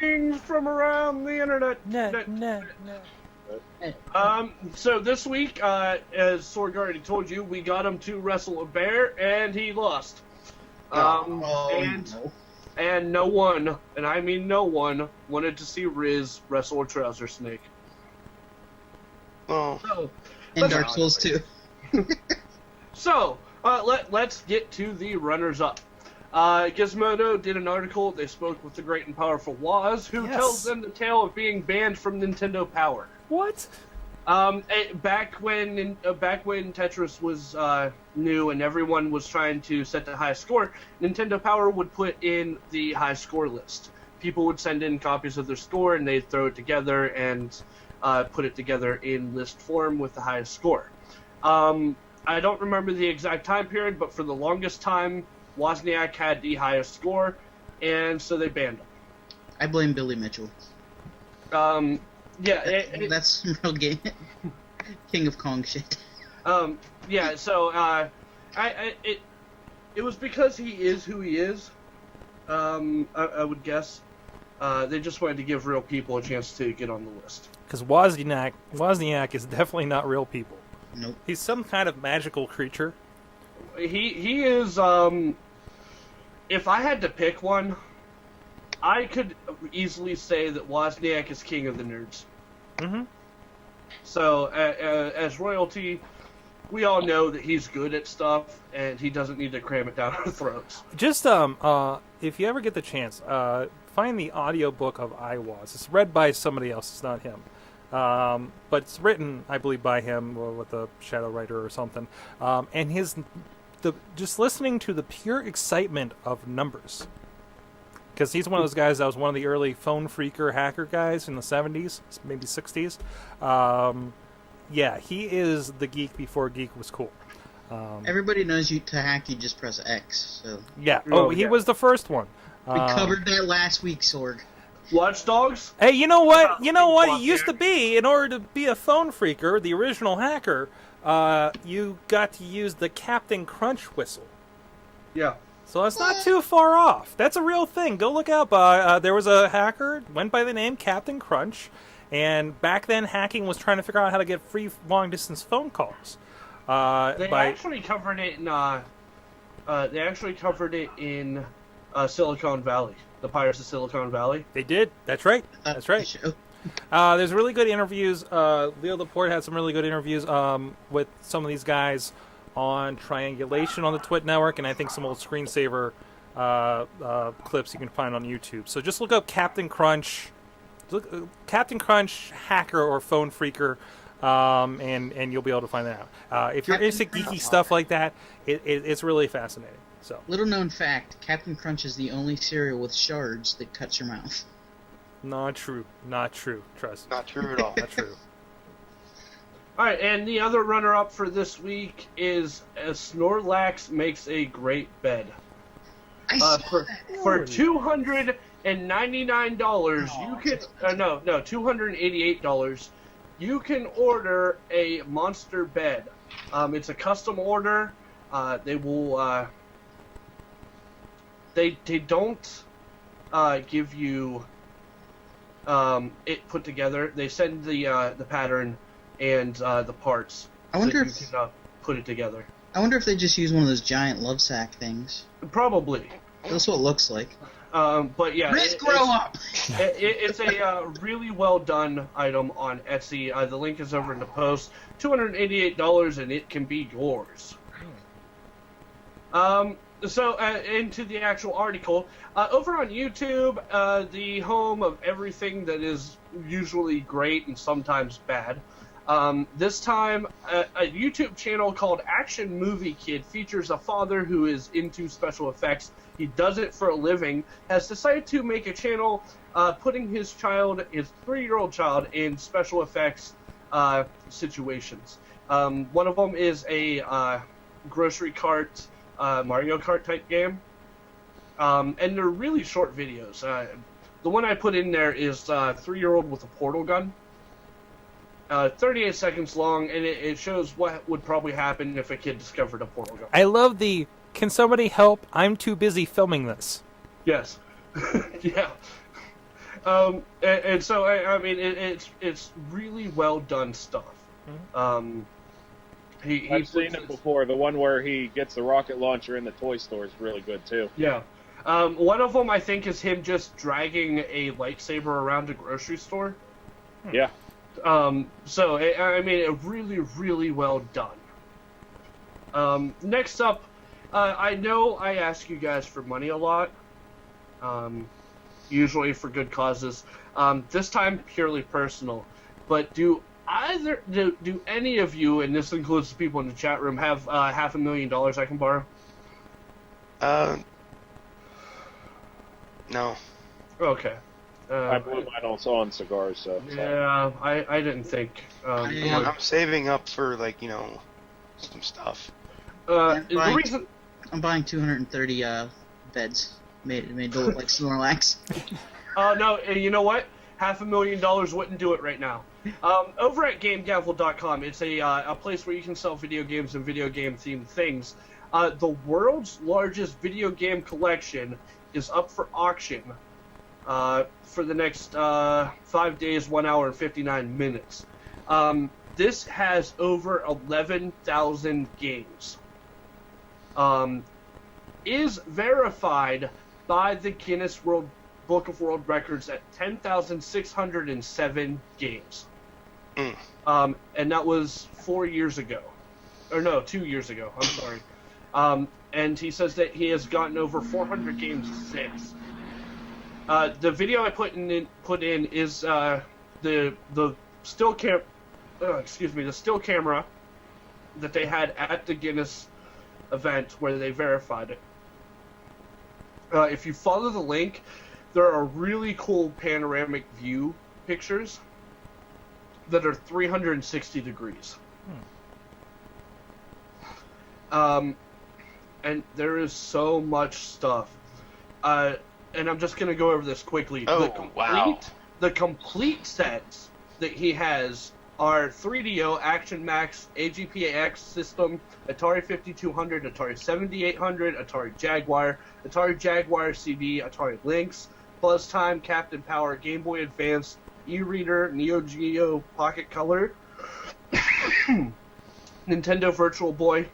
Greetings from around the internet. No. So this week, as Sorg already told you, we got him to wrestle a bear, and he lost. And no one, and I mean no one, wanted to see Riz wrestle a trouser snake. Oh. So, And Dark Souls 2. So, let's get to the runners-up. Gizmodo did an article. They spoke with the great and powerful Woz, who tells them the tale of being banned from Nintendo Power. What? Back when Tetris was new and everyone was trying to set the high score, Nintendo Power would put in the high score list. People would send in copies of their score, and they'd throw it together and put it together in list form with the highest score. I don't remember the exact time period, but for the longest time, Wozniak had the highest score, and so they banned him. I blame Billy Mitchell. That's real game. King of Kong shit. So it was because he is who he is. I would guess. They just wanted to give real people a chance to get on the list. Because Wozniak is definitely not real people. Nope. He's some kind of magical creature. He is. If I had to pick one, I could easily say that Wozniak is king of the nerds. Mm-hmm. So, as royalty, we all know that he's good at stuff, and he doesn't need to cram it down our throats. Just, if you ever get the chance, find the audiobook of I Was. It's read by somebody else, it's not him. But it's written, I believe, by him, or with a shadow writer or something. And just listening to the pure excitement of numbers. Because he's one of those guys that was one of the early phone phreaker hacker guys in the 70s, maybe 60s. He is the geek before geek was cool. Everybody knows to hack, you just press X. So Yeah. He was the first one. we covered that last week, Sorg. Watch Dogs? Hey, you know what? It used to be, in order to be a phone phreaker, the original hacker, you got to use the Captain Crunch whistle. Yeah. So that's not too far off. That's a real thing. Go look up. There was a hacker, went by the name Captain Crunch, and back then hacking was trying to figure out how to get free long-distance phone calls. They actually covered it in Silicon Valley. The Pirates of Silicon Valley. They did. That's right. That's right. There's really good interviews. Leo Laporte had some really good interviews with some of these guys on triangulation on the Twit network, and I think some old screensaver clips you can find on YouTube. So just look up Captain Crunch hacker or phone phreaker, and you'll be able to find that out. If you're into geeky stuff like that, it's really fascinating. So, little known fact: Captain Crunch is the only cereal with shards that cuts your mouth. Not true. Trust. Not true at all. Not true. All right, and the other runner-up for this week is Snorlax makes a great bed. For $299, you can $288. You can order a monster bed. It's a custom order. They will. They don't give you it put together. They send the pattern and the parts. I wonder so you can put it together. I wonder if they just use one of those giant love sack things. Probably. That's what it looks like. But yeah, grow up. It's a really well done item on Etsy. The link is over in the post. $288, and it can be yours. So into the actual article, over on YouTube, the home of everything that is usually great and sometimes bad. This time, a YouTube channel called Action Movie Kid features a father who is into special effects. He does it for a living, has decided to make a channel putting his 3-year-old child in special effects situations. One of them is a grocery cart, Mario Kart type game. And they're really short videos. The one I put in there is 3-year-old with a portal gun. 38 seconds long, and it shows what would probably happen if a kid discovered a portal gun. I love the, can somebody help? I'm too busy filming this. Yes. Yeah. And so I mean, it's really well done stuff. I've seen it before. The one where he gets the rocket launcher in the toy store is really good too. Yeah. One of them, I think, is him just dragging a lightsaber around a grocery store. Yeah. So, I mean, really, really well done. Next up, I know I ask you guys for money a lot, usually for good causes. This time, purely personal. But do any of you, and this includes the people in the chat room, have $500,000 I can borrow? No. Okay. I blew mine also on cigars, so. Yeah, I didn't think. I'm saving up for, like, some stuff. The reason... I'm buying 230 beds made to look like Snorlax. No, you know what? $500,000 wouldn't do it right now. Over at GameGavel.com, it's a place where you can sell video games and video game themed things. The world's largest video game collection is up for auction for the next 5 days, 1 hour, and 59 minutes. This has over 11,000 games. Is verified by the Guinness Book of World Records at 10,607 games. And that was 4 years ago. Or no, 2 years ago. I'm sorry. And he says that he has gotten over 400 games since. The video I put in is the still camera that they had at the Guinness event where they verified it. If you follow the link, there are really cool panoramic view pictures that are 360 degrees. And there is so much stuff. And I'm just going to go over this quickly. Wow. The complete sets that he has are 3DO, Action Max, AGPAX system, Atari 5200, Atari 7800, Atari Jaguar CD, Atari Lynx, Buzz Time, Captain Power, Game Boy Advance, E-Reader, Neo Geo Pocket Color, Nintendo Virtual Boy,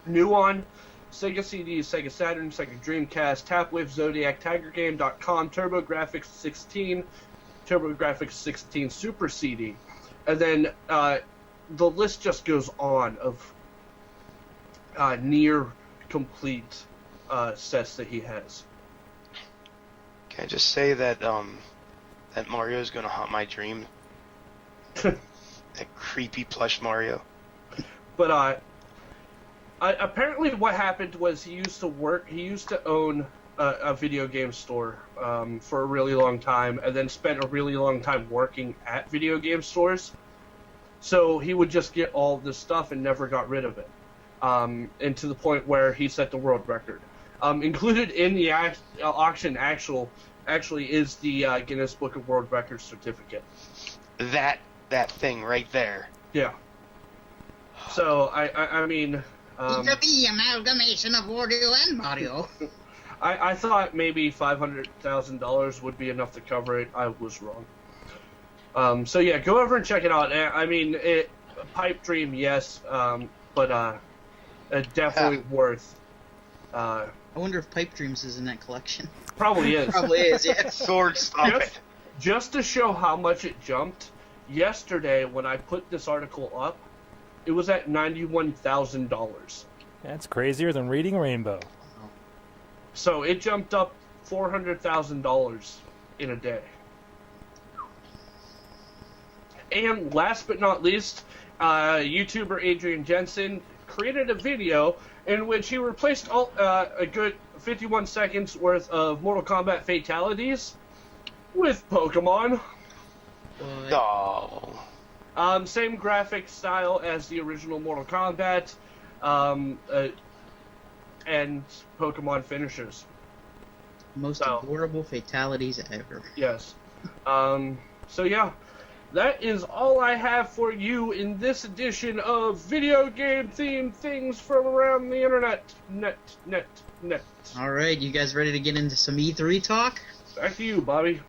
Nuon, Sega CD, Sega Saturn, Sega Dreamcast, Tapwave, Zodiac, TigerGame.com, TurboGrafx 16, TurboGrafx 16 Super CD. And then the list just goes on of near complete sets that he has. Can I just say that that Mario is going to haunt my dream? That creepy plush Mario. But apparently what happened was he used to own a video game store for a really long time, and then spent a really long time working at video game stores. So he would just get all this stuff and never got rid of it. And to the point where he set the world record. Included in the auction actually is the Guinness Book of World Records certificate. That thing right there. Yeah. So I mean. It's the amalgamation of Wario and Mario. I thought maybe $500,000 would be enough to cover it. I was wrong. So yeah, go over and check it out. I mean, pipe dream, yes, but definitely worth. I wonder if Pipe Dreams is in that collection. Probably is. Probably is, yeah. Sword, stop it. Just to show how much it jumped, yesterday when I put this article up, it was at $91,000. That's crazier than reading Rainbow. So it jumped up $400,000 in a day. And last but not least, YouTuber Adrian Jensen created a video in which he replaced a good 51 seconds worth of Mortal Kombat fatalities with Pokemon. Oh. Same graphic style as the original Mortal Kombat, and Pokemon finishers. Most adorable fatalities ever. Yes. So yeah, that is all I have for you in this edition of video game themed things from around the internet. Net. Alright, you guys ready to get into some E3 talk? Back to you, Bobby.